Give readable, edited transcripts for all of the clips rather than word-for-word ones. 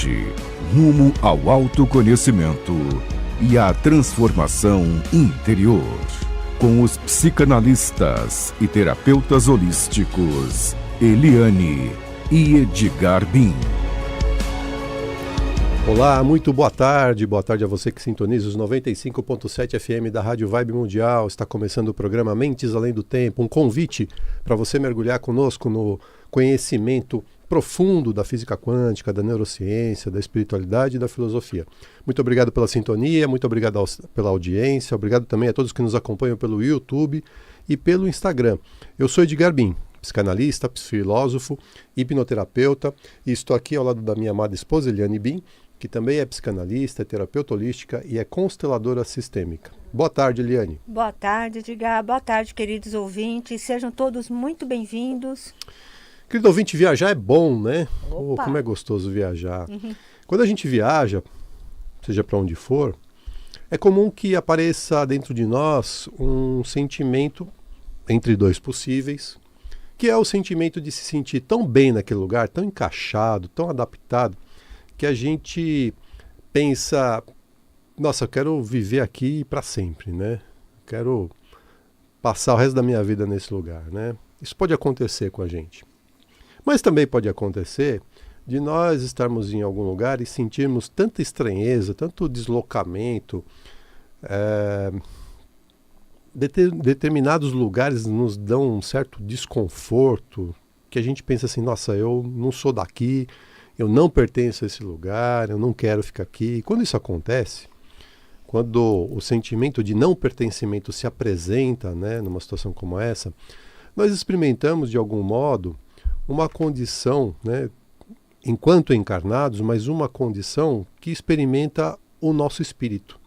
Mente, rumo ao autoconhecimento e à transformação interior. Com os psicanalistas e terapeutas holísticos Eliane e Edgar Bin. Olá, muito boa tarde a você que sintoniza os 95.7 FM da Rádio Vibe Mundial. Está começando o programa Mentes Além do Tempo, um convite para você mergulhar conosco no conhecimento profundo da física quântica, da neurociência, da espiritualidade e da filosofia. Muito obrigado pela sintonia, muito obrigado pela audiência, obrigado também a todos que nos acompanham pelo YouTube e pelo Instagram. Eu sou Edgar Bin, psicanalista, filósofo, hipnoterapeuta, e estou aqui ao lado da minha amada esposa Eliane Bin, que também é psicanalista, é terapeuta holística e é consteladora sistêmica. Boa tarde, Eliane. Boa tarde, Edgar. Boa tarde, queridos ouvintes. Sejam todos muito bem-vindos. Querido ouvinte, viajar é bom, né? Opa. Oh, como é gostoso viajar. Quando a gente viaja, seja para onde for, é comum que apareça dentro de nós um sentimento, entre dois possíveis, que é o sentimento de se sentir tão bem naquele lugar, tão encaixado, tão adaptado, que a gente pensa, nossa, eu quero viver aqui para sempre, né? Quero passar o resto da minha vida nesse lugar, né? Isso pode acontecer com a gente. Mas também pode acontecer de nós estarmos em algum lugar e sentirmos tanta estranheza, tanto deslocamento, determinados lugares nos dão um certo desconforto, que a gente pensa assim, nossa, eu não sou daqui, eu não pertenço a esse lugar, eu não quero ficar aqui. E quando isso acontece, quando o sentimento de não pertencimento se apresenta, né, numa situação como essa, nós experimentamos de algum modo uma condição, né, enquanto encarnados, mas uma condição que experimenta o nosso espírito.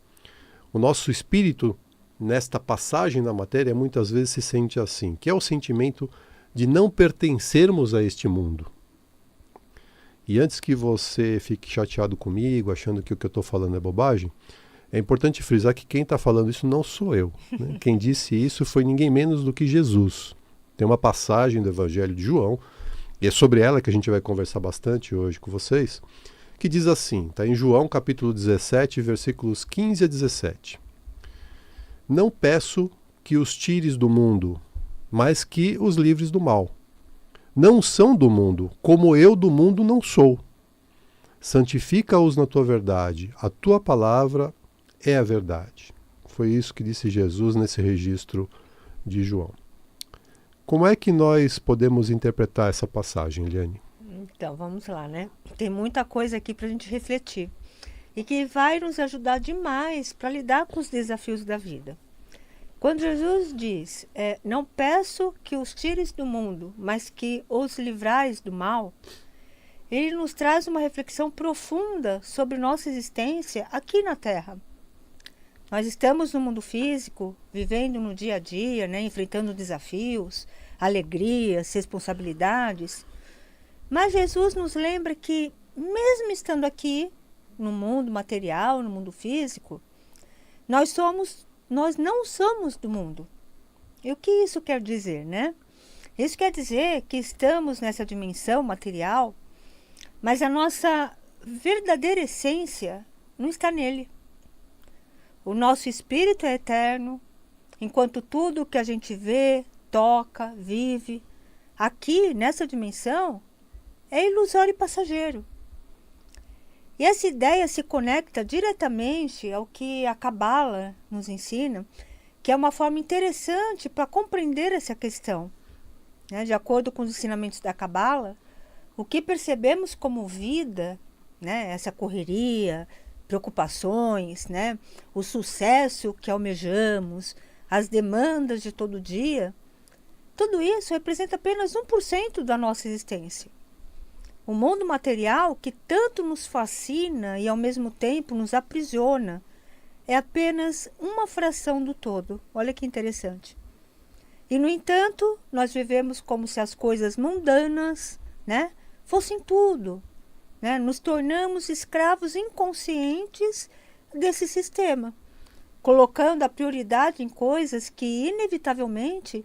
O nosso espírito, nesta passagem da matéria, muitas vezes se sente assim, que é o sentimento de não pertencermos a este mundo. E antes que você fique chateado comigo, achando que o que eu estou falando é bobagem, é importante frisar que quem está falando isso não sou eu, né? Quem disse isso foi ninguém menos do que Jesus. Tem uma passagem do Evangelho de João, e é sobre ela que a gente vai conversar bastante hoje com vocês, que diz assim, está em João capítulo 17, versículos 15 a 17. Não peço que os tires do mundo, mas que os livres do mal. Não são do mundo, como eu do mundo não sou. Santifica-os na tua verdade, a tua palavra é a verdade. Foi isso que disse Jesus nesse registro de João. Como é que nós podemos interpretar essa passagem, Eliane? Então, vamos lá, né? Tem muita coisa aqui para a gente refletir e que vai nos ajudar demais para lidar com os desafios da vida. Quando Jesus diz, não peço que os tires do mundo, mas que os livrais do mal, ele nos traz uma reflexão profunda sobre nossa existência aqui na Terra. Nós estamos no mundo físico, vivendo no dia a dia, né, enfrentando desafios, alegrias, responsabilidades. Mas Jesus nos lembra que, mesmo estando aqui, no mundo material, no mundo físico, nós não somos do mundo. E o que isso quer dizer, né? Isso quer dizer que estamos nessa dimensão material, mas a nossa verdadeira essência não está nele. O nosso espírito é eterno, enquanto tudo que a gente vê, toca, vive, aqui nessa dimensão, é ilusório e passageiro. E essa ideia se conecta diretamente ao que a Cabala nos ensina, que é uma forma interessante para compreender essa questão. Né? De acordo com os ensinamentos da Cabala, o que percebemos como vida, né? Essa correria, preocupações, né? O sucesso que almejamos, as demandas de todo dia, tudo isso representa apenas 1% da nossa existência. O mundo material, que tanto nos fascina e ao mesmo tempo nos aprisiona, é apenas uma fração do todo. Olha que interessante. E, no entanto, nós vivemos como se as coisas mundanas, né, fossem tudo. Né? Nos tornamos escravos inconscientes desse sistema, colocando a prioridade em coisas que, inevitavelmente,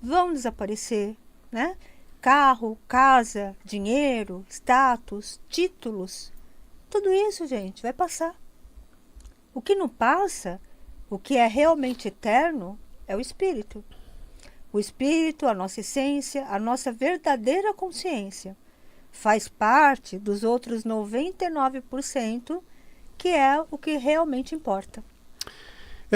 vão desaparecer, né? Carro, casa, dinheiro, status, títulos. Tudo isso, gente, vai passar. O que não passa, o que é realmente eterno, é o espírito. O espírito, a nossa essência, a nossa verdadeira consciência, faz parte dos outros 99%, que é o que realmente importa.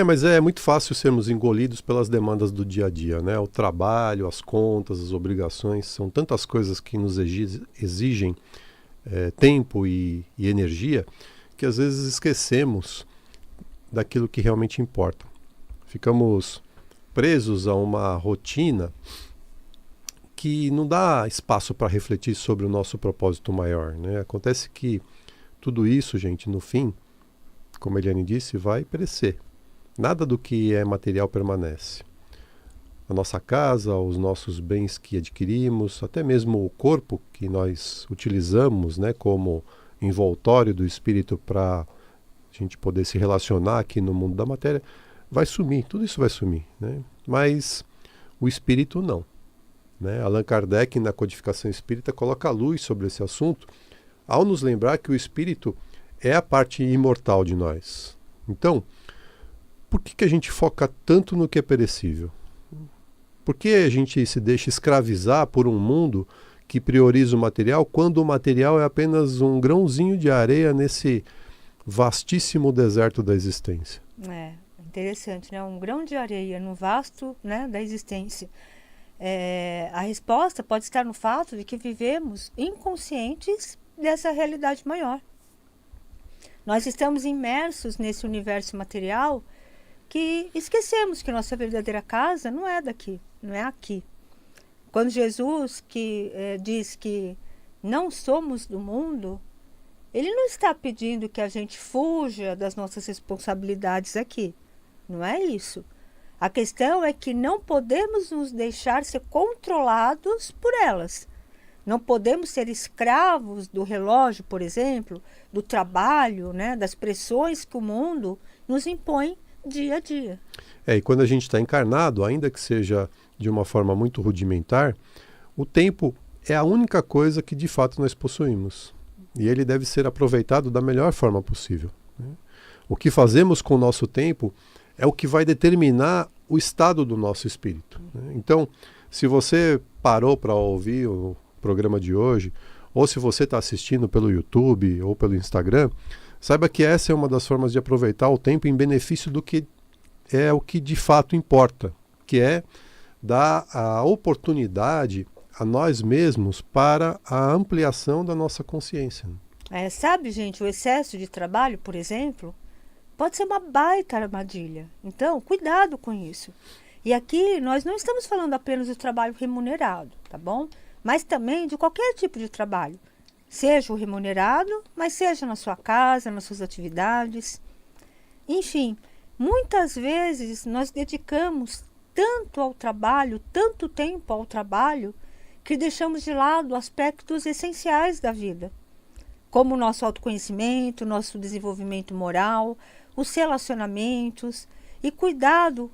Mas é muito fácil sermos engolidos pelas demandas do dia a dia, né? O trabalho, as contas, as obrigações, são tantas coisas que nos exigem tempo e energia, que às vezes esquecemos daquilo que realmente importa. Ficamos presos a uma rotina que não dá espaço para refletir sobre o nosso propósito maior, né? Acontece que tudo isso, gente, no fim, como a Eliane disse, vai perecer. Nada do que é material permanece. A nossa casa, os nossos bens que adquirimos, até mesmo o corpo que nós utilizamos, né, como envoltório do espírito para a gente poder se relacionar aqui no mundo da matéria, vai sumir, tudo isso vai sumir, né? Mas o espírito não, né? Allan Kardec, na Codificação Espírita, coloca a luz sobre esse assunto, ao nos lembrar que o espírito é a parte imortal de nós. Então, por que a gente foca tanto no que é perecível? Por que a gente se deixa escravizar por um mundo que prioriza o material, quando o material é apenas um grãozinho de areia nesse vastíssimo deserto da existência? É interessante, né? Um grão de areia no vasto, né, da existência. A resposta pode estar no fato de que vivemos inconscientes dessa realidade maior. Nós estamos imersos nesse universo material que esquecemos que nossa verdadeira casa não é daqui, não é aqui. Quando Jesus diz que não somos do mundo, ele não está pedindo que a gente fuja das nossas responsabilidades aqui. Não é isso. A questão é que não podemos nos deixar ser controlados por elas. Não podemos ser escravos do relógio, por exemplo, do trabalho, né, das pressões que o mundo nos impõe dia a dia. E quando a gente está encarnado, ainda que seja de uma forma muito rudimentar, o tempo é a única coisa que de fato nós possuímos. E ele deve ser aproveitado da melhor forma possível, né? O que fazemos com o nosso tempo é o que vai determinar o estado do nosso espírito, né? Então, se você parou para ouvir o programa de hoje, ou se você está assistindo pelo YouTube ou pelo Instagram, saiba que essa é uma das formas de aproveitar o tempo em benefício do que é o que de fato importa, que é dar a oportunidade a nós mesmos para a ampliação da nossa consciência. Sabe, gente, o excesso de trabalho, por exemplo, pode ser uma baita armadilha. Então, cuidado com isso. E aqui nós não estamos falando apenas do trabalho remunerado, tá bom? Mas também de qualquer tipo de trabalho. Seja o remunerado, mas seja na sua casa, nas suas atividades. Enfim, muitas vezes nós dedicamos tanto ao trabalho, tanto tempo ao trabalho, que deixamos de lado aspectos essenciais da vida, como o nosso autoconhecimento, nosso desenvolvimento moral, os relacionamentos e cuidado,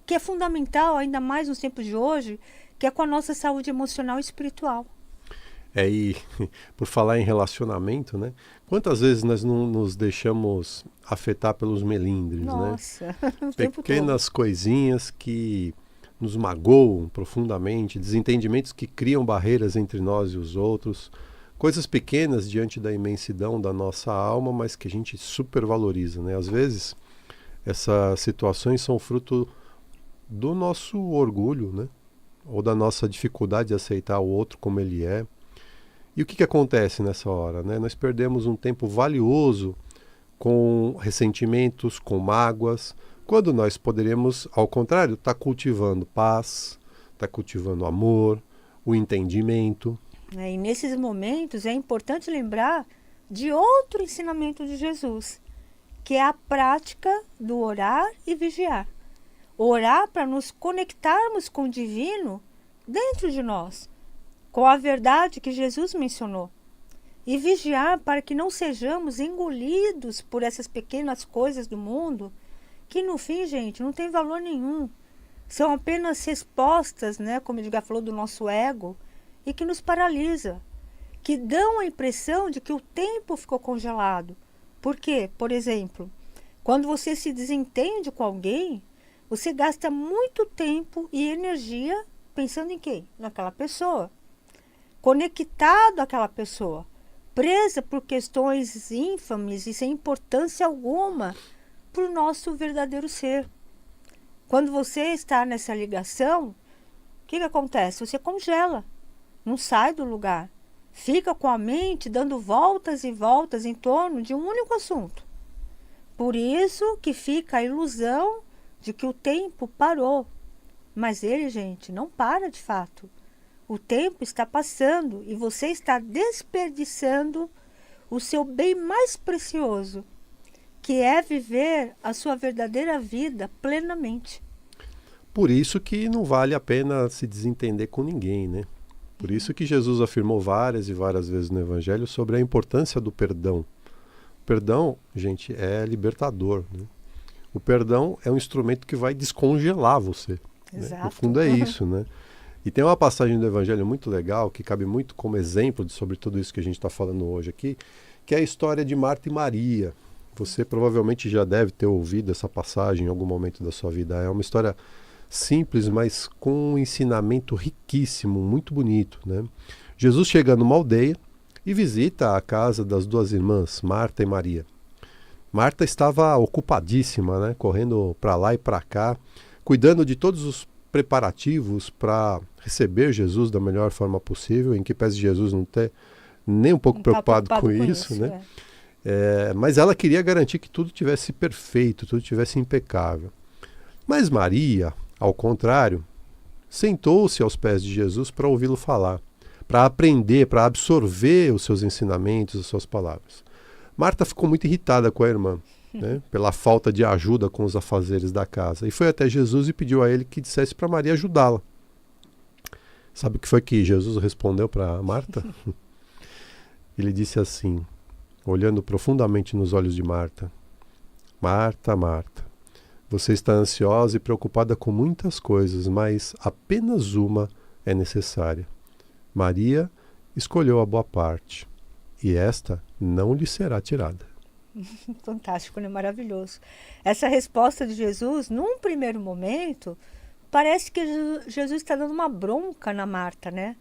que é fundamental, ainda mais nos tempos de hoje, que é com a nossa saúde emocional e espiritual. E por falar em relacionamento, né? Quantas vezes nós não nos deixamos afetar pelos melindres, Nossa, né? o tempo Pequenas todo. coisinhas que nos magoam profundamente, desentendimentos que criam barreiras entre nós e os outros, coisas pequenas diante da imensidão da nossa alma, mas que a gente supervaloriza, né? Às vezes, essas situações são fruto do nosso orgulho, né? Ou da nossa dificuldade de aceitar o outro como ele é. E o que acontece nessa hora, né? Nós perdemos um tempo valioso com ressentimentos, com mágoas, quando nós poderíamos, ao contrário, estar cultivando paz, estar cultivando amor, o entendimento. E nesses momentos é importante lembrar de outro ensinamento de Jesus, que é a prática do orar e vigiar. Orar para nos conectarmos com o divino dentro de nós, com a verdade que Jesus mencionou. E vigiar para que não sejamos engolidos por essas pequenas coisas do mundo, que no fim, gente, não tem valor nenhum. São apenas respostas, né, como o Edgar falou, do nosso ego, e que nos paralisa, que dão a impressão de que o tempo ficou congelado. Por quê? Por exemplo, quando você se desentende com alguém, você gasta muito tempo e energia pensando em quem? Naquela pessoa. Conectado àquela pessoa. Presa por questões ínfames e sem importância alguma para o nosso verdadeiro ser. Quando você está nessa ligação, o que acontece? Você congela, não sai do lugar. Fica com a mente dando voltas e voltas em torno de um único assunto. Por isso que fica a ilusão de que o tempo parou. Mas ele, gente, não para de fato. O tempo está passando e você está desperdiçando o seu bem mais precioso, que é viver a sua verdadeira vida plenamente. Por isso que não vale a pena se desentender com ninguém, né? Por isso que Jesus afirmou várias e várias vezes no Evangelho sobre a importância do perdão. O perdão, gente, é libertador, né? O perdão é um instrumento que vai descongelar você. Né? No fundo é isso, né? E tem uma passagem do Evangelho muito legal, que cabe muito como exemplo sobre tudo isso que a gente está falando hoje aqui, que é a história de Marta e Maria. Você provavelmente já deve ter ouvido essa passagem em algum momento da sua vida. É uma história simples, mas com um ensinamento riquíssimo, muito bonito, né? Jesus chega numa aldeia e visita a casa das duas irmãs, Marta e Maria. Marta estava ocupadíssima, né? Correndo para lá e para cá, cuidando de todos os preparativos para receber Jesus da melhor forma possível, em que pese Jesus não ter nem um pouco preocupado com isso, né? Mas ela queria garantir que tudo tivesse perfeito, tudo tivesse impecável. Mas Maria, ao contrário, sentou-se aos pés de Jesus para ouvi-lo falar, para aprender, para absorver os seus ensinamentos, as suas palavras. Marta ficou muito irritada com a irmã, né, pela falta de ajuda com os afazeres da casa, e foi até Jesus e pediu a ele que dissesse para Maria ajudá-la. Sabe o que foi que Jesus respondeu para Marta? Ele disse assim, olhando profundamente nos olhos de Marta: Marta, Marta, você está ansiosa e preocupada com muitas coisas, mas apenas uma é necessária. Maria escolheu a boa parte, e esta não lhe será tirada. Fantástico, né? Maravilhoso. Essa resposta de Jesus, num primeiro momento, parece que Jesus está dando uma bronca na Marta, né?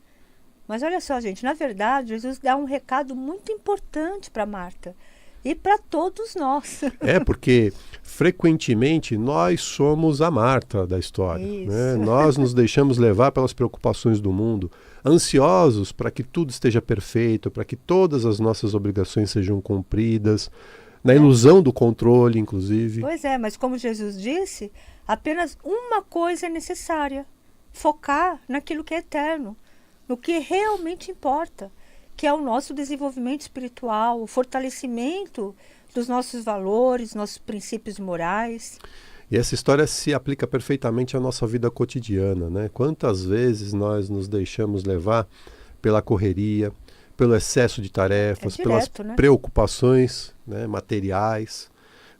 Mas olha só, gente, na verdade, Jesus dá um recado muito importante para Marta e para todos nós. Porque frequentemente nós somos a Marta da história, né? Nós nos deixamos levar pelas preocupações do mundo, ansiosos para que tudo esteja perfeito, para que todas as nossas obrigações sejam cumpridas, na ilusão do controle, inclusive. Pois é, mas como Jesus disse, apenas uma coisa é necessária: focar naquilo que é eterno, no que realmente importa, que é o nosso desenvolvimento espiritual, o fortalecimento dos nossos valores, nossos princípios morais. E essa história se aplica perfeitamente à nossa vida cotidiana, né? Quantas vezes nós nos deixamos levar pela correria, pelo excesso de tarefas, pelas preocupações, né, materiais,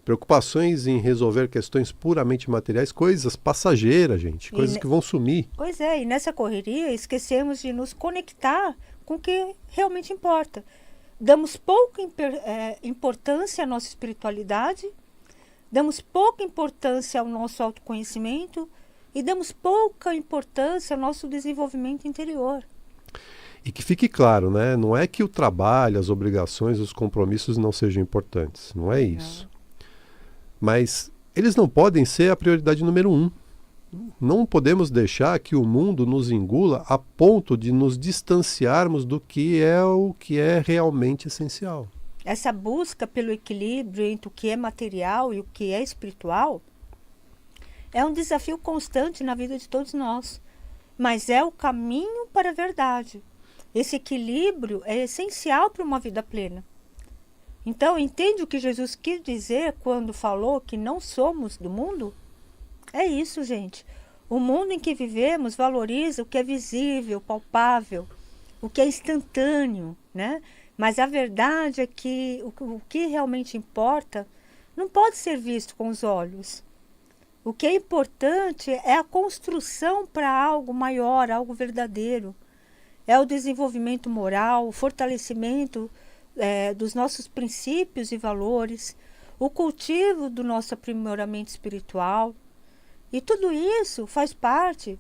preocupações em resolver questões puramente materiais, coisas passageiras, gente, coisas que vão sumir. Pois é, e nessa correria esquecemos de nos conectar com o que realmente importa. Damos pouca importância à nossa espiritualidade, damos pouca importância ao nosso autoconhecimento e damos pouca importância ao nosso desenvolvimento interior. E que fique claro, né? Não é que o trabalho, as obrigações, os compromissos não sejam importantes, não é isso. Mas eles não podem ser a prioridade número 1. Não podemos deixar que o mundo nos engula a ponto de nos distanciarmos do que é realmente essencial. Essa busca pelo equilíbrio entre o que é material e o que é espiritual é um desafio constante na vida de todos nós, mas é o caminho para a verdade. Esse equilíbrio é essencial para uma vida plena. Então, entende o que Jesus quis dizer quando falou que não somos do mundo? É isso, gente. O mundo em que vivemos valoriza o que é visível, palpável, o que é instantâneo, né? Mas a verdade é que o que realmente importa não pode ser visto com os olhos. O que é importante é a construção para algo maior, algo verdadeiro. é o desenvolvimento moral, o fortalecimento dos nossos princípios e valores, o cultivo do nosso aprimoramento espiritual. E tudo isso faz parte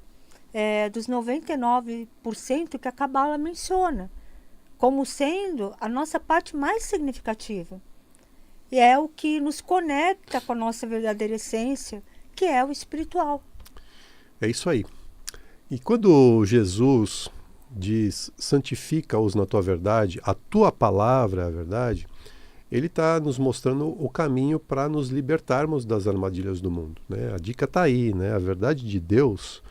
dos 99% que a Cabala menciona, como sendo a nossa parte mais significativa. E é o que nos conecta com a nossa verdadeira essência, que é o espiritual. É isso aí. E quando Jesus diz, santifica-os na tua verdade, a tua palavra é a verdade, ele está nos mostrando o caminho para nos libertarmos das armadilhas do mundo, né? A dica está aí, né? A verdade de Deus,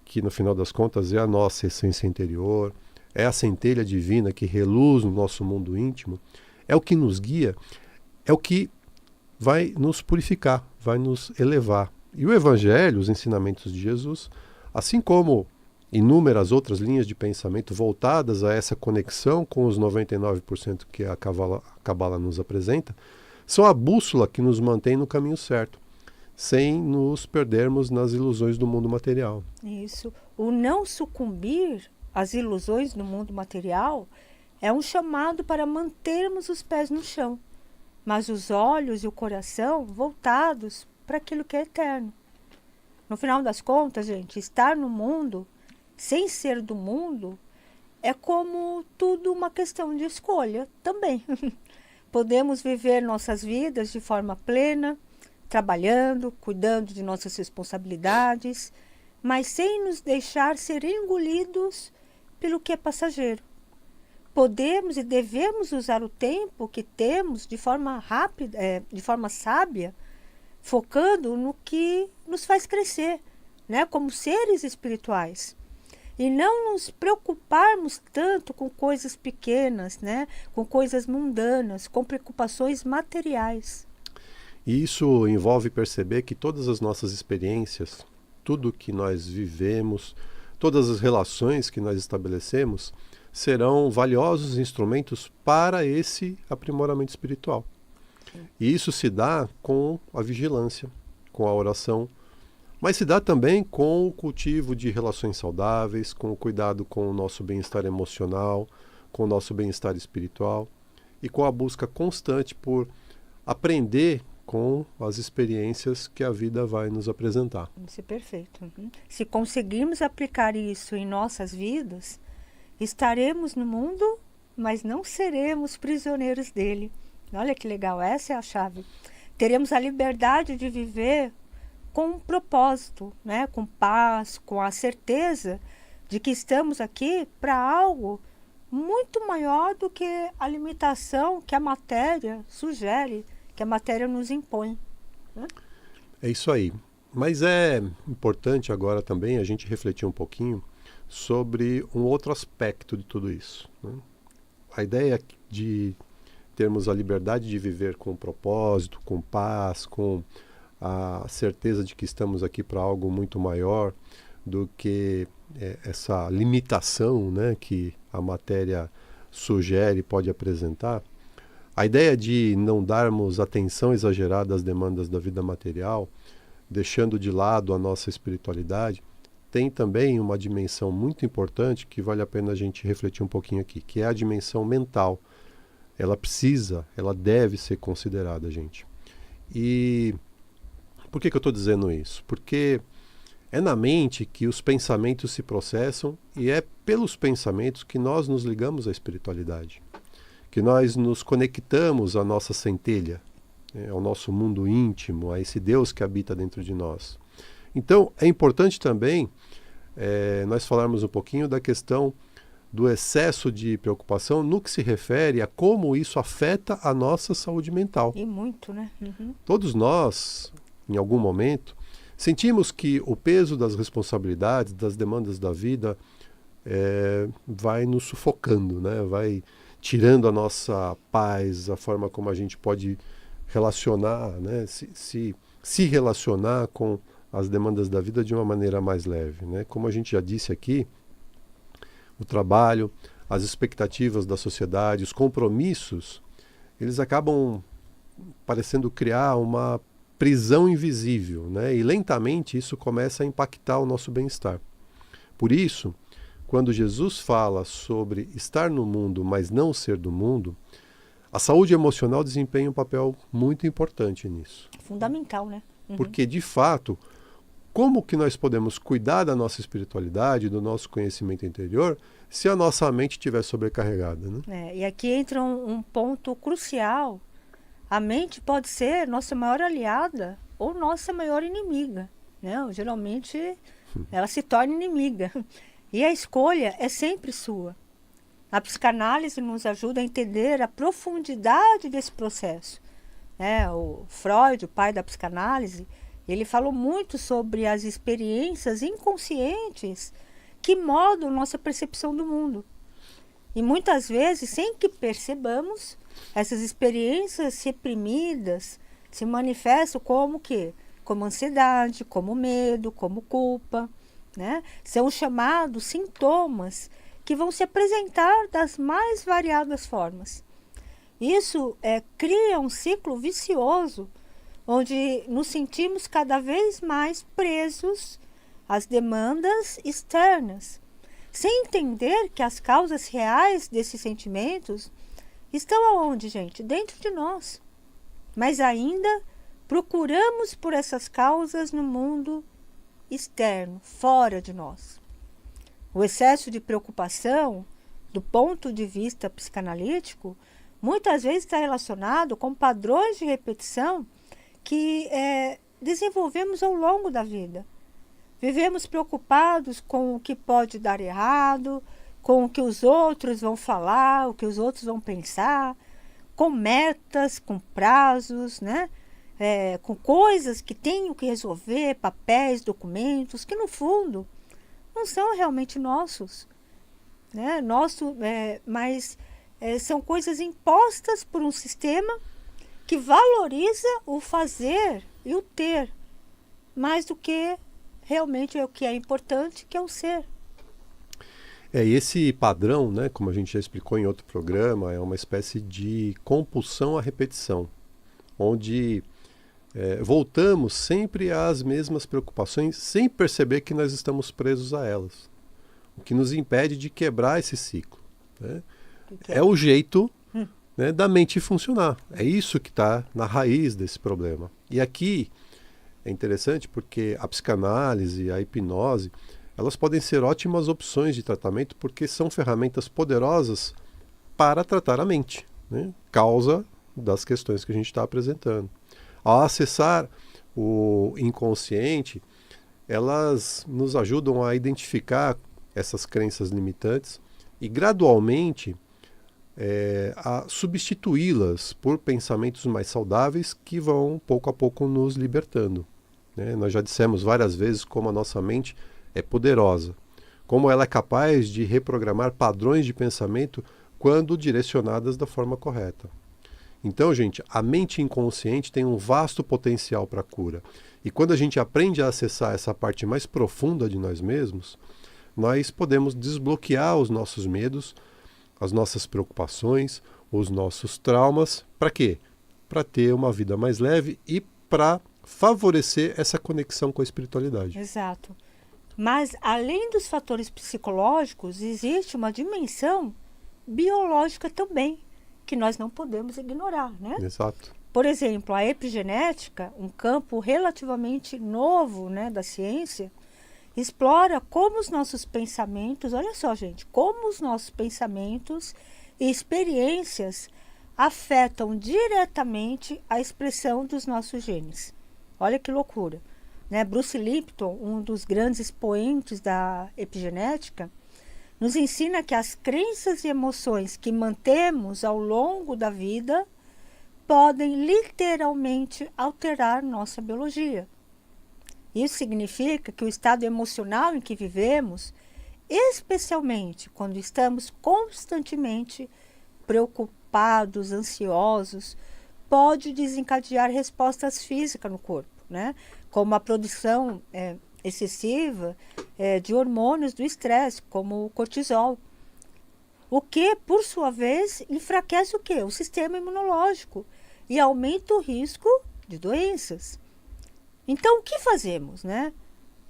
que no final das contas é a nossa essência interior, é a centelha divina que reluz no nosso mundo íntimo, é o que nos guia, é o que vai nos purificar, vai nos elevar. E o Evangelho, os ensinamentos de Jesus, assim como inúmeras outras linhas de pensamento voltadas a essa conexão com os 99% que a Cabala nos apresenta, são a bússola que nos mantém no caminho certo, sem nos perdermos nas ilusões do mundo material. Isso. O não sucumbir às ilusões do mundo material é um chamado para mantermos os pés no chão, mas os olhos e o coração voltados para aquilo que é eterno. No final das contas, gente, estar no mundo sem ser do mundo é como tudo uma questão de escolha também. Podemos viver nossas vidas de forma plena, trabalhando, cuidando de nossas responsabilidades, mas sem nos deixar ser engolidos pelo que é passageiro. Podemos e devemos usar o tempo que temos de forma rápida, de forma sábia, focando no que nos faz crescer, né, como seres espirituais. E não nos preocuparmos tanto com coisas pequenas, né, com coisas mundanas, com preocupações materiais. E isso envolve perceber que todas as nossas experiências, tudo que nós vivemos, todas as relações que nós estabelecemos, serão valiosos instrumentos para esse aprimoramento espiritual. E isso se dá com a vigilância, com a oração, mas se dá também com o cultivo de relações saudáveis, com o cuidado com o nosso bem-estar emocional, com o nosso bem-estar espiritual e com a busca constante por aprender com as experiências que a vida vai nos apresentar. Isso é perfeito. Se conseguirmos aplicar isso em nossas vidas, estaremos no mundo, mas não seremos prisioneiros dele. Olha que legal, essa é a chave. Teremos a liberdade de viver com um propósito, né? Com paz, com a certeza de que estamos aqui para algo muito maior do que a limitação que a matéria sugere, que a matéria nos impõe, né? É isso aí. Mas é importante agora também a gente refletir um pouquinho sobre um outro aspecto de tudo isso, né? A ideia de termos a liberdade de viver com propósito, com paz, com a certeza de que estamos aqui para algo muito maior do que essa limitação, né, que a matéria sugere e pode apresentar. A ideia de não darmos atenção exagerada às demandas da vida material, deixando de lado a nossa espiritualidade, tem também uma dimensão muito importante que vale a pena a gente refletir um pouquinho aqui, que é a dimensão mental. Ela deve ser considerada, gente. E por que eu estou dizendo isso? Porque é na mente que os pensamentos se processam e é pelos pensamentos que nós nos ligamos à espiritualidade, que nós nos conectamos à nossa centelha, ao nosso mundo íntimo, a esse Deus que habita dentro de nós. Então, é importante também nós falarmos um pouquinho da questão do excesso de preocupação no que se refere a como isso afeta a nossa saúde mental. E muito, né? Uhum. Todos nós, em algum momento, sentimos que o peso das responsabilidades, das demandas da vida, vai nos sufocando, né? Vai tirando a nossa paz, a forma como a gente pode relacionar, né? Se relacionar com as demandas da vida de uma maneira mais leve, né? Como a gente já disse aqui, o trabalho, as expectativas da sociedade, os compromissos, eles acabam parecendo criar uma prisão invisível, né? E lentamente isso começa a impactar o nosso bem-estar. Por isso, quando Jesus fala sobre estar no mundo, mas não ser do mundo, a saúde emocional desempenha um papel muito importante nisso. Fundamental, né? Porque, de fato, como que nós podemos cuidar da nossa espiritualidade, do nosso conhecimento interior, se a nossa mente estiver sobrecarregada, né? E aqui entra um ponto crucial. A mente pode ser nossa maior aliada ou nossa maior inimiga, né? Geralmente ela se torna inimiga. E a escolha é sempre sua. A psicanálise nos ajuda a entender a profundidade desse processo. O Freud, o pai da psicanálise, ele falou muito sobre as experiências inconscientes que moldam nossa percepção do mundo. E muitas vezes, sem que percebamos, essas experiências reprimidas se manifestam como quê? Como ansiedade, como medo, como culpa, né? São chamados sintomas que vão se apresentar das mais variadas formas. Isso cria um ciclo vicioso, onde nos sentimos cada vez mais presos às demandas externas, sem entender que as causas reais desses sentimentos estão aonde, gente? Dentro de nós. Mas ainda procuramos por essas causas no mundo externo, fora de nós. O excesso de preocupação, do ponto de vista psicanalítico, muitas vezes está relacionado com padrões de repetição que desenvolvemos ao longo da vida. Vivemos preocupados com o que pode dar errado, com o que os outros vão falar, o que os outros vão pensar, com metas, com prazos, né? Com coisas que tenho que resolver, papéis, documentos, que no fundo não são realmente nossos, né? Mas são coisas impostas por um sistema que valoriza o fazer e o ter, mais do que realmente o que é importante, que é o ser. E esse padrão, né, como a gente já explicou em outro programa, é uma espécie de compulsão à repetição, onde voltamos sempre às mesmas preocupações sem perceber que nós estamos presos a elas, o que nos impede de quebrar esse ciclo, né? É o jeito, né, da mente funcionar. É isso que está na raiz desse problema. E aqui é interessante porque a psicanálise, a hipnose, elas podem ser ótimas opções de tratamento porque são ferramentas poderosas para tratar a mente, né? Causa das questões que a gente está apresentando. Ao acessar o inconsciente, elas nos ajudam a identificar essas crenças limitantes e gradualmente a substituí-las por pensamentos mais saudáveis que vão pouco a pouco nos libertando, né? Nós já dissemos várias vezes como a nossa mente é poderosa, como ela é capaz de reprogramar padrões de pensamento quando direcionadas da forma correta. Então, gente, a mente inconsciente tem um vasto potencial para a cura. E quando a gente aprende a acessar essa parte mais profunda de nós mesmos, nós podemos desbloquear os nossos medos, as nossas preocupações, os nossos traumas. Para quê? Para ter uma vida mais leve e para favorecer essa conexão com a espiritualidade. Exato. Mas, além dos fatores psicológicos, existe uma dimensão biológica também, que nós não podemos ignorar, né? Exato. Por exemplo, a epigenética, um campo relativamente novo, né, da ciência, explora como os nossos pensamentos, olha só, gente, como os nossos pensamentos e experiências afetam diretamente a expressão dos nossos genes. Olha que loucura, né? Bruce Lipton, um dos grandes expoentes da epigenética, nos ensina que as crenças e emoções que mantemos ao longo da vida podem literalmente alterar nossa biologia. Isso significa que o estado emocional em que vivemos, especialmente quando estamos constantemente preocupados, ansiosos, pode desencadear respostas físicas no corpo, né? Como a produção excessiva de hormônios do estresse, como o cortisol. O que, por sua vez, enfraquece o quê? O sistema imunológico e aumenta o risco de doenças. Então, o que fazemos, né?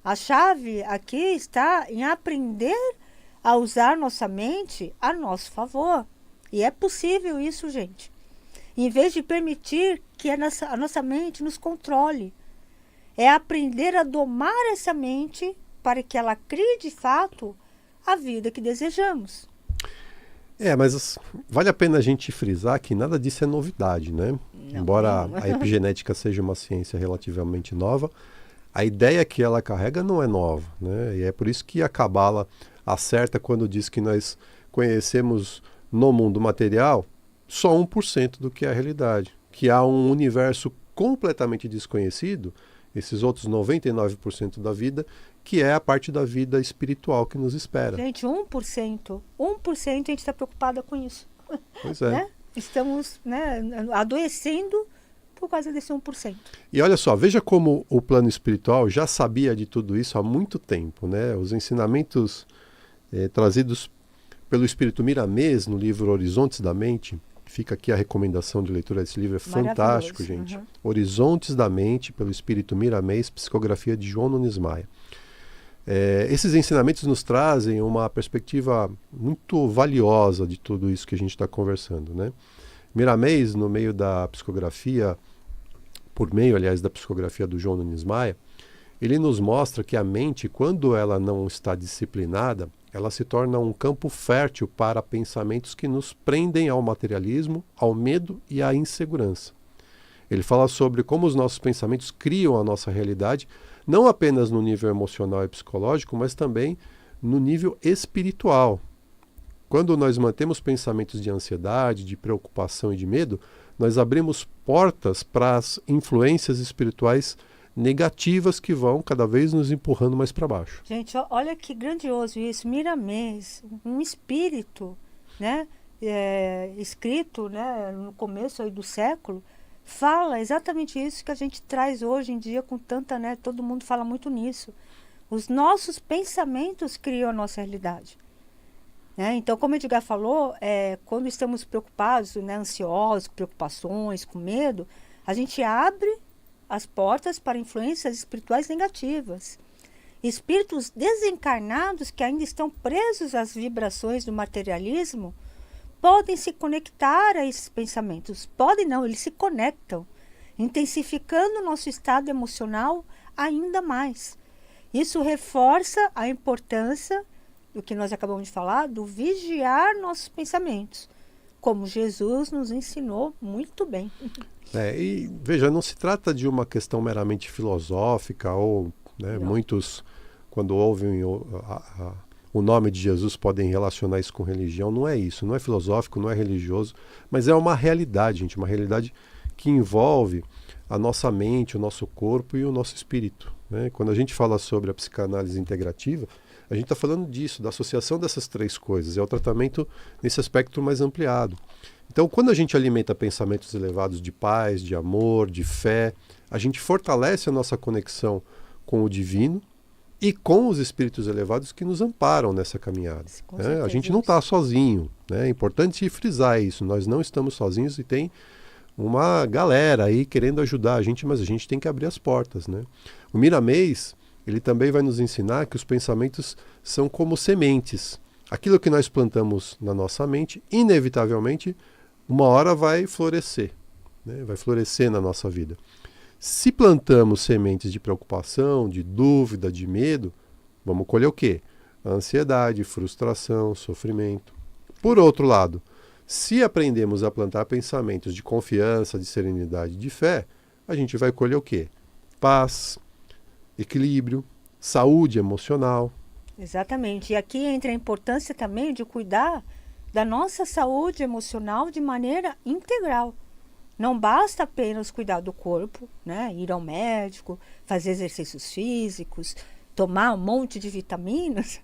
A chave aqui está em aprender a usar nossa mente a nosso favor. E é possível isso, gente. Em vez de permitir que a nossa mente nos controle. É aprender a domar essa mente para que ela crie de fato a vida que desejamos. Mas vale a pena a gente frisar que nada disso é novidade, né? Não. Embora a epigenética seja uma ciência relativamente nova, a ideia que ela carrega não é nova, né? E é por isso que a Cabala acerta quando diz que nós conhecemos no mundo material só 1% do que é a realidade, que há um universo completamente desconhecido, esses outros 99% da vida, que é a parte da vida espiritual que nos espera. Gente, 1%. 1% a gente está preocupada com isso. Pois é. Né? Estamos, né, adoecendo por causa desse 1%. E olha só, veja como o plano espiritual já sabia de tudo isso há muito tempo, né? Os ensinamentos trazidos pelo espírito Miramês no livro Horizontes da Mente, fica aqui a recomendação de leitura desse livro, é fantástico, gente. Uhum. Horizontes da Mente, pelo espírito Miramês, psicografia de João Nunes Maia. Esses ensinamentos nos trazem uma perspectiva muito valiosa de tudo isso que a gente está conversando, né? Miramês, no meio da psicografia, por meio, aliás, da psicografia do João Nunes Maia, ele nos mostra que a mente, quando ela não está disciplinada, ela se torna um campo fértil para pensamentos que nos prendem ao materialismo, ao medo e à insegurança. Ele fala sobre como os nossos pensamentos criam a nossa realidade, não apenas no nível emocional e psicológico, mas também no nível espiritual. Quando nós mantemos pensamentos de ansiedade, de preocupação e de medo, nós abrimos portas para as influências espirituais negativas que vão cada vez nos empurrando mais para baixo. Gente, olha que grandioso isso. Miramês, um espírito, né, escrito, né, no começo aí do século, fala exatamente isso que a gente traz hoje em dia com tanta, né, todo mundo fala muito nisso. Os nossos pensamentos criam a nossa realidade. Né? Então, como o Edgar falou, quando estamos preocupados, né, ansiosos, com preocupações, com medo, a gente abre as portas para influências espirituais negativas. Espíritos desencarnados que ainda estão presos às vibrações do materialismo podem se conectar a esses pensamentos. Podem não, eles se conectam, intensificando o nosso estado emocional ainda mais. Isso reforça a importância do que nós acabamos de falar, do vigiar nossos pensamentos, como Jesus nos ensinou muito bem. E veja, não se trata de uma questão meramente filosófica ou, né, muitos, quando ouvem o nome de Jesus, podem relacionar isso com religião. Não é isso, não é filosófico, não é religioso, mas é uma realidade, gente, uma realidade que envolve a nossa mente, o nosso corpo e o nosso espírito. Né? Quando a gente fala sobre a psicanálise integrativa, a gente está falando disso, da associação dessas três coisas, é o tratamento nesse aspecto mais ampliado. Então, quando a gente alimenta pensamentos elevados de paz, de amor, de fé, a gente fortalece a nossa conexão com o divino e com os espíritos elevados que nos amparam nessa caminhada. Né? A gente não está sozinho, né? É importante frisar isso, nós não estamos sozinhos e tem uma galera aí querendo ajudar a gente, mas a gente tem que abrir as portas. Né? O Miramês, ele também vai nos ensinar que os pensamentos são como sementes. Aquilo que nós plantamos na nossa mente, inevitavelmente, uma hora vai florescer, né? Vai florescer na nossa vida. Se plantamos sementes de preocupação, de dúvida, de medo, vamos colher o quê? A ansiedade, frustração, sofrimento. Por outro lado, se aprendemos a plantar pensamentos de confiança, de serenidade, de fé, a gente vai colher o quê? Paz, equilíbrio, saúde emocional. Exatamente. E aqui entra a importância também de cuidar da nossa saúde emocional de maneira integral. Não basta apenas cuidar do corpo, né? Ir ao médico, fazer exercícios físicos, tomar um monte de vitaminas,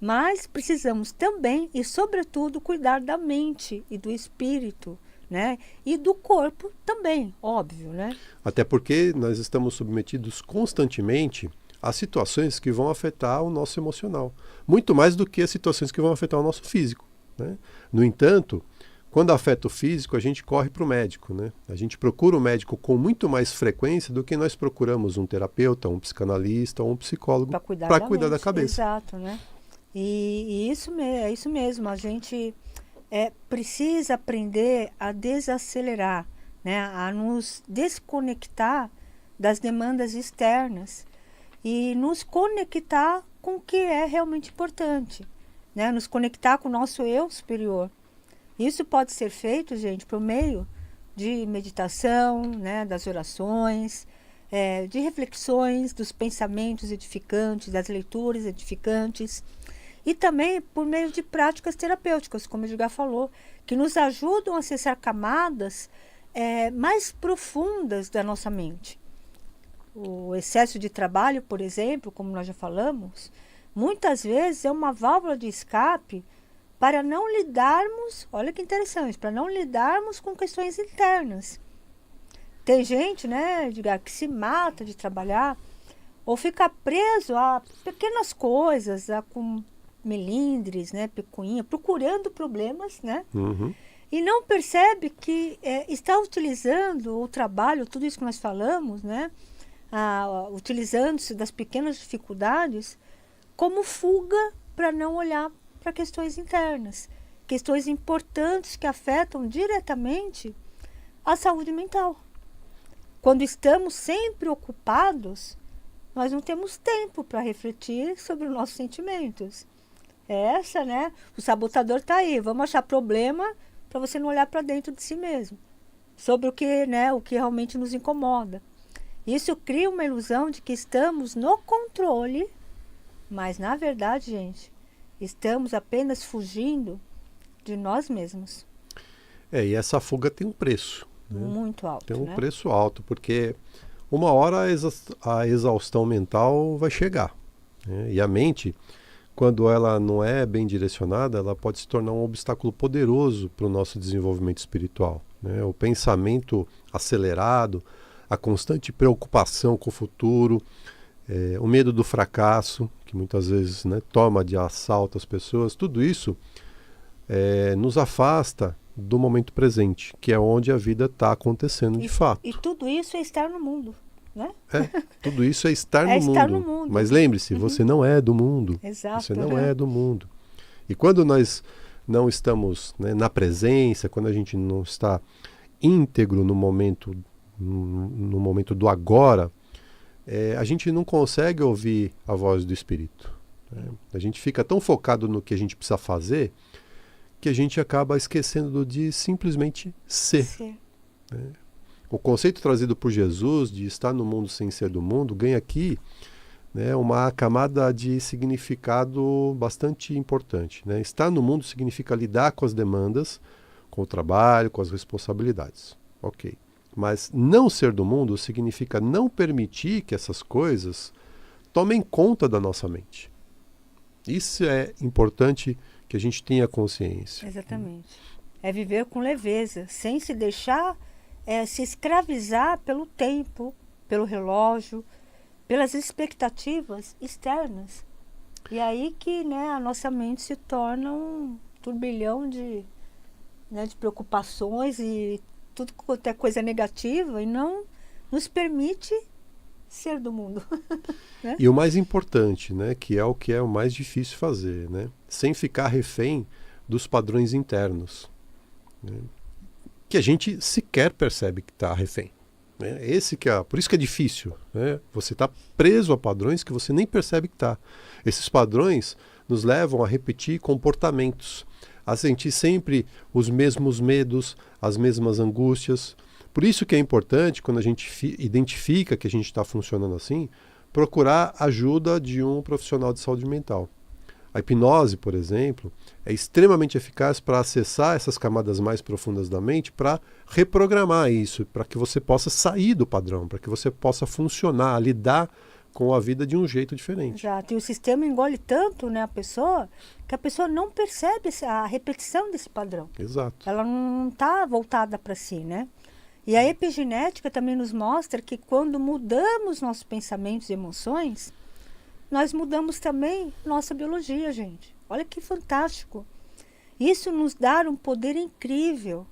mas precisamos também e, sobretudo, cuidar da mente e do espírito, né? E do corpo também, óbvio, né? Até porque nós estamos submetidos constantemente a situações que vão afetar o nosso emocional, muito mais do que as situações que vão afetar o nosso físico. Né? No entanto, quando afeta o físico, a gente corre para o médico. Né? A gente procura o médico com muito mais frequência do que nós procuramos um terapeuta, um psicanalista ou um psicólogo para cuidar da cabeça. Exato, né? E é isso mesmo, a gente precisa aprender a desacelerar, né? A nos desconectar das demandas externas e nos conectar com o que é realmente importante, né? Nos conectar com o nosso eu superior. Isso pode ser feito, gente, por meio de meditação, né? Das orações, de reflexões, dos pensamentos edificantes, das leituras edificantes, e também por meio de práticas terapêuticas, como o Edgar falou, que nos ajudam a acessar camadas mais profundas da nossa mente. O excesso de trabalho, por exemplo, como nós já falamos, muitas vezes é uma válvula de escape para não lidarmos, olha que interessante, para não lidarmos com questões internas. Tem gente, né, Edgar, que se mata de trabalhar ou fica preso a pequenas coisas, com melindres, né, picuinha, procurando problemas, né? Uhum. E não percebe que está utilizando o trabalho, tudo isso que nós falamos, né? Utilizando-se das pequenas dificuldades como fuga para não olhar para questões internas, questões importantes que afetam diretamente a saúde mental. Quando estamos sempre ocupados, nós não temos tempo para refletir sobre os nossos sentimentos. Né? O sabotador está aí. Vamos achar problema para você não olhar para dentro de si mesmo. Sobre o que, né, o que realmente nos incomoda. Isso cria uma ilusão de que estamos no controle, mas na verdade, gente, estamos apenas fugindo de nós mesmos. E essa fuga tem um preço. Né? Muito alto. Tem um né? preço alto, porque uma hora a exaustão mental vai chegar. Né? E a mente, quando ela não é bem direcionada, ela pode se tornar um obstáculo poderoso para o nosso desenvolvimento espiritual. Né? O pensamento acelerado, a constante preocupação com o futuro, o medo do fracasso, que muitas vezes, né, toma de assalto as pessoas, tudo isso nos afasta do momento presente, que é onde a vida está acontecendo de fato. E tudo isso é estar no mundo. Né? Tudo isso é estar, no, estar mundo. no mundo. Mas lembre-se, você não é do mundo. Exato, você não é do mundo. E quando nós não estamos, né, na presença, quando a gente não está íntegro no momento do agora, a gente não consegue ouvir a voz do Espírito. Né? A gente fica tão focado no que a gente precisa fazer que a gente acaba esquecendo de simplesmente ser. Né? O conceito trazido por Jesus de estar no mundo sem ser do mundo ganha aqui, né, uma camada de significado bastante importante. Né? Estar no mundo significa lidar com as demandas, com o trabalho, com as responsabilidades. Ok. Mas não ser do mundo significa não permitir que essas coisas tomem conta da nossa mente. Isso é importante que a gente tenha consciência. Exatamente. É viver com leveza, sem se deixar se escravizar pelo tempo, pelo relógio, pelas expectativas externas. E aí que, né, a nossa mente se torna um turbilhão de preocupações e tudo quanto é coisa negativa e não nos permite ser do mundo. Né? E o mais importante, né, que é o mais difícil fazer, né, sem ficar refém dos padrões internos. Né? Que a gente sequer percebe que está refém. Né? Por isso que é difícil. Né? Você está preso a padrões que você nem percebe que está. Esses padrões nos levam a repetir comportamentos, a sentir sempre os mesmos medos, as mesmas angústias. Por isso que é importante, quando a gente identifica que a gente está funcionando assim, procurar ajuda de um profissional de saúde mental. A hipnose, por exemplo, é extremamente eficaz para acessar essas camadas mais profundas da mente, para reprogramar isso, para que você possa sair do padrão, para que você possa funcionar, lidar com a vida de um jeito diferente. Exato. E o sistema engole tanto, né, a pessoa, que a pessoa não percebe a repetição desse padrão. Exato. Ela não está voltada para si, né? E a epigenética também nos mostra que quando mudamos nossos pensamentos e emoções, nós mudamos também nossa biologia, gente. Olha que fantástico. Isso nos dá um poder incrível.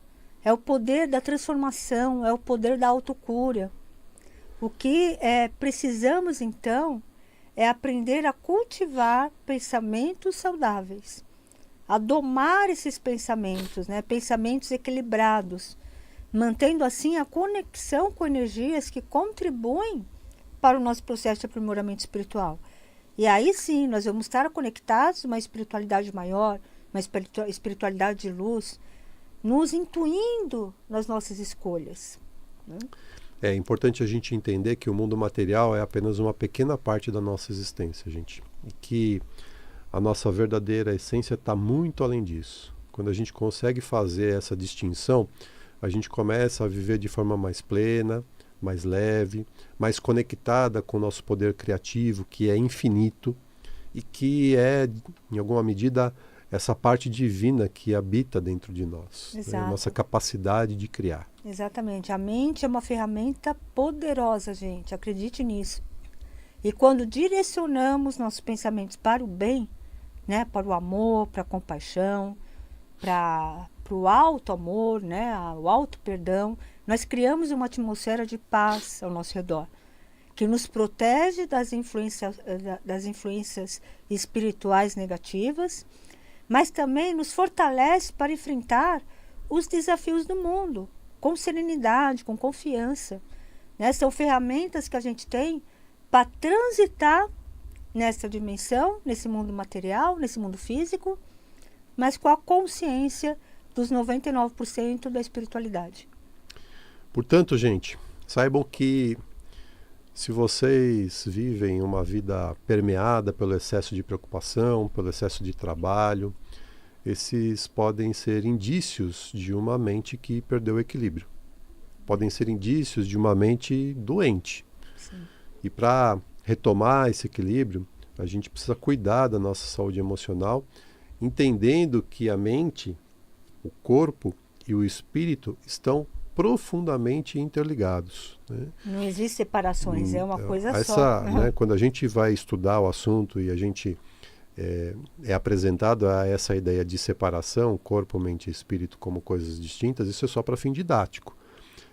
É o poder da transformação, é o poder da autocura. O que precisamos, então, é aprender a cultivar pensamentos saudáveis, a domar esses pensamentos, né? Pensamentos equilibrados, mantendo assim a conexão com energias que contribuem para o nosso processo de aprimoramento espiritual. E aí sim, nós vamos estar conectados a uma espiritualidade maior, uma espiritualidade de luz, nos intuindo nas nossas escolhas, né? É importante a gente entender que o mundo material é apenas uma pequena parte da nossa existência, gente. E que a nossa verdadeira essência está muito além disso. Quando a gente consegue fazer essa distinção, a gente começa a viver de forma mais plena, mais leve, mais conectada com o nosso poder criativo, que é infinito e que é, em alguma medida, essa parte divina que habita dentro de nós, né? Nossa capacidade de criar. Exatamente. A mente é uma ferramenta poderosa, gente. Acredite nisso. E quando direcionamos nossos pensamentos para o bem, né, para o amor, para a compaixão, para o alto amor, né, o alto perdão, nós criamos uma atmosfera de paz ao nosso redor, que nos protege das influências espirituais negativas, mas também nos fortalece para enfrentar os desafios do mundo, com serenidade, com confiança, né? São ferramentas que a gente tem para transitar nessa dimensão, nesse mundo material, nesse mundo físico, mas com a consciência dos 99% da espiritualidade. Portanto, gente, saibam que se vocês vivem uma vida permeada pelo excesso de preocupação, pelo excesso de trabalho, esses podem ser indícios de uma mente que perdeu o equilíbrio. Podem ser indícios de uma mente doente. Sim. E para retomar esse equilíbrio, a gente precisa cuidar da nossa saúde emocional, entendendo que a mente, o corpo e o espírito estão profundamente interligados, né? Não existe separações, é uma coisa só. Uhum. Né, quando a gente vai estudar o assunto e a gente é apresentado a essa ideia de separação, corpo, mente e espírito como coisas distintas, isso é só para fim didático.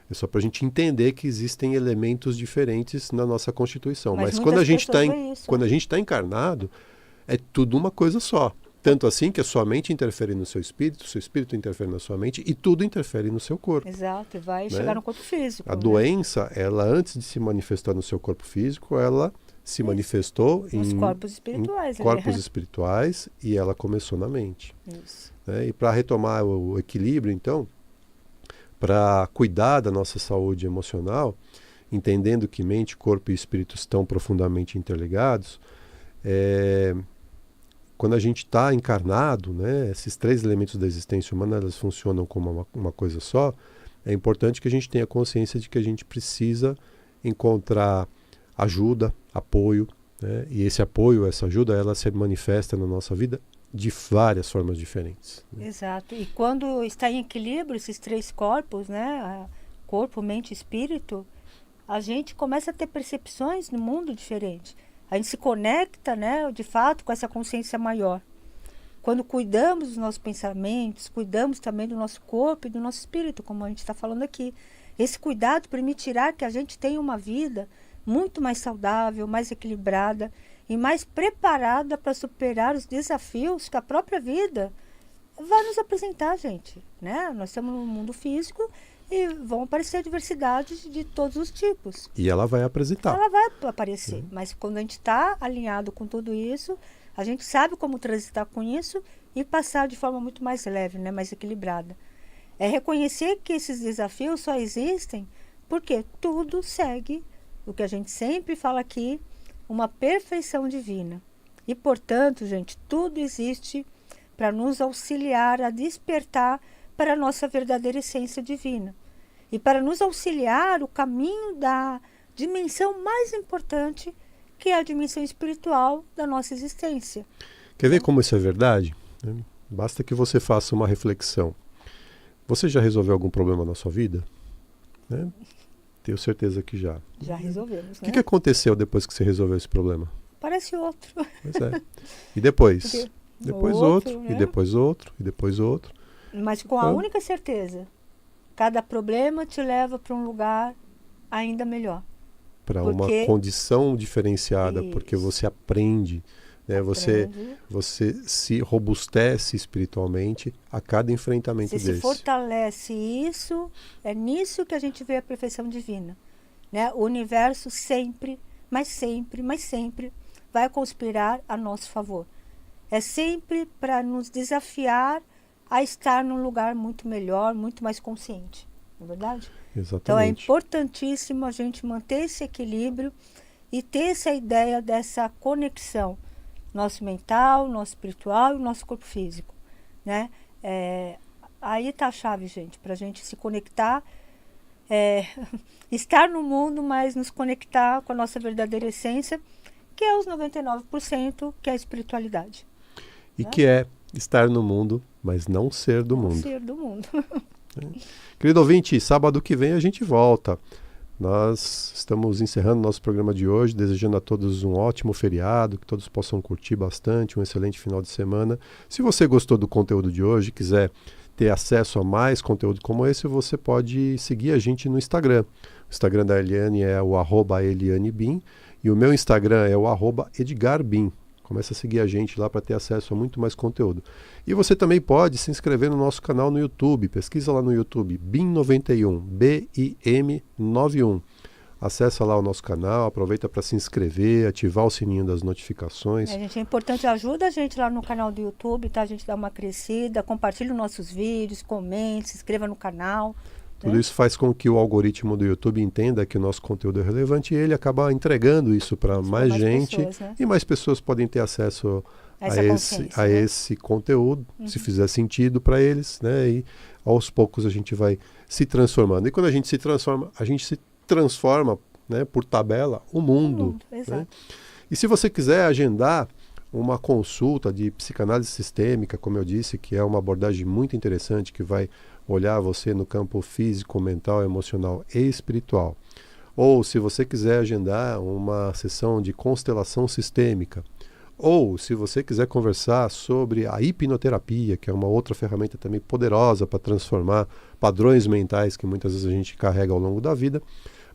É só para a gente entender que existem elementos diferentes na nossa constituição. Mas quando a gente está encarnado, é tudo uma coisa só. Tanto assim que a sua mente interfere no seu espírito interfere na sua mente e tudo interfere no seu corpo. Exato, e vai chegar no corpo físico. A doença, ela antes de se manifestar no seu corpo físico, ela se manifestou nos corpos espirituais. Em corpos espirituais e ela começou na mente. Isso. E para retomar o equilíbrio, então, para cuidar da nossa saúde emocional, entendendo que mente, corpo e espírito estão profundamente interligados, quando a gente está encarnado, né, esses três elementos da existência humana, elas funcionam como uma coisa só. É importante que a gente tenha consciência de que a gente precisa encontrar ajuda, apoio, né, e esse apoio, essa ajuda, ela se manifesta na nossa vida de várias formas diferentes, né? Exato. E quando está em equilíbrio esses três corpos, né, corpo, mente e espírito, a gente começa a ter percepções no mundo diferentes. A gente se conecta, né, de fato, com essa consciência maior. Quando cuidamos dos nossos pensamentos, cuidamos também do nosso corpo e do nosso espírito, como a gente está falando aqui. Esse cuidado permitirá que a gente tenha uma vida muito mais saudável, mais equilibrada e mais preparada para superar os desafios que a própria vida vai nos apresentar, gente, né? Nós estamos no mundo físico e vão aparecer diversidades de todos os tipos. E ela vai apresentar. Ela vai aparecer, mas quando a gente está alinhado com tudo isso, a gente sabe como transitar com isso e passar de forma muito mais leve, né? Mais equilibrada. É reconhecer que esses desafios só existem porque tudo segue, o que a gente sempre fala aqui, uma perfeição divina. E, portanto, gente, tudo existe para nos auxiliar a despertar para a nossa verdadeira essência divina. E para nos auxiliar o caminho da dimensão mais importante, que é a dimensão espiritual da nossa existência. Quer ver como isso é verdade? Basta que você faça uma reflexão. Você já resolveu algum problema na sua vida? Né? Tenho certeza que já. Já resolvemos, né? O que aconteceu depois que você resolveu esse problema? Parece outro. Pois é. E depois? Porque Depois outro, outro, né? e depois outro, e depois outro. Mas com a única certeza, cada problema te leva para um lugar ainda melhor. para uma condição diferenciada, porque você aprende, né? Você se robustece espiritualmente a cada enfrentamento você desse. Se fortalece isso, é nisso que a gente vê a perfeição divina, né? O universo sempre, mas sempre, mas sempre vai conspirar a nosso favor. É sempre para nos desafiar a estar num lugar muito melhor, muito mais consciente, não é verdade? Exatamente. Então é importantíssimo a gente manter esse equilíbrio e ter essa ideia dessa conexão, nosso mental, nosso espiritual e nosso corpo físico, né? Aí está a chave, gente, para a gente se conectar, estar no mundo, mas nos conectar com a nossa verdadeira essência, que é os 99%, que é a espiritualidade. E que é estar no mundo, mas não ser do mundo. Não ser do mundo. Querido ouvinte, sábado que vem a gente volta. Nós estamos encerrando nosso programa de hoje, desejando a todos um ótimo feriado, que todos possam curtir bastante, um excelente final de semana. Se você gostou do conteúdo de hoje, quiser ter acesso a mais conteúdo como esse, você pode seguir a gente no Instagram. O Instagram da Eliane é o @ElianeBim e o meu Instagram é o @EdgarBim. Começa a seguir a gente lá para ter acesso a muito mais conteúdo. E você também pode se inscrever no nosso canal no YouTube. Pesquisa lá no YouTube, BIM91, BIM91. Acessa lá o nosso canal, aproveita para se inscrever, ativar o sininho das notificações. Gente, é importante, ajuda a gente lá no canal do YouTube, tá? A gente dá uma crescida, compartilha os nossos vídeos, comente, se inscreva no canal. Tudo isso faz com que o algoritmo do YouTube entenda que o nosso conteúdo é relevante e ele acaba entregando isso para mais gente pessoas, né? E mais pessoas podem ter acesso a esse conteúdo, se fizer sentido para eles, né? E aos poucos a gente vai se transformando. E quando a gente se transforma, né, por tabela, o mundo. Né? E se você quiser agendar uma consulta de psicanálise sistêmica, como eu disse, que é uma abordagem muito interessante, que vai olhar você no campo físico, mental, emocional e espiritual. Ou se você quiser agendar uma sessão de constelação sistêmica. Ou se você quiser conversar sobre a hipnoterapia, que é uma outra ferramenta também poderosa para transformar padrões mentais que muitas vezes a gente carrega ao longo da vida,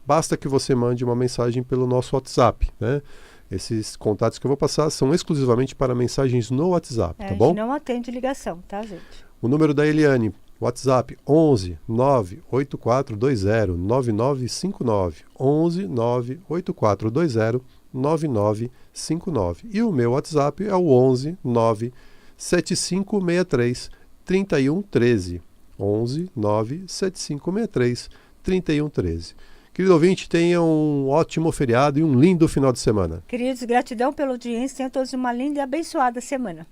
basta que você mande uma mensagem pelo nosso WhatsApp, né? Esses contatos que eu vou passar são exclusivamente para mensagens no WhatsApp, tá bom? A gente não atende ligação, tá, gente? O número da Eliane, WhatsApp 11 98420 9959, 11 98420 9959. E o meu WhatsApp é o 11 97563 3113, 11 97563 3113. Querido ouvinte, tenha um ótimo feriado e um lindo final de semana. Queridos, gratidão pela audiência. Tenham todos uma linda e abençoada semana.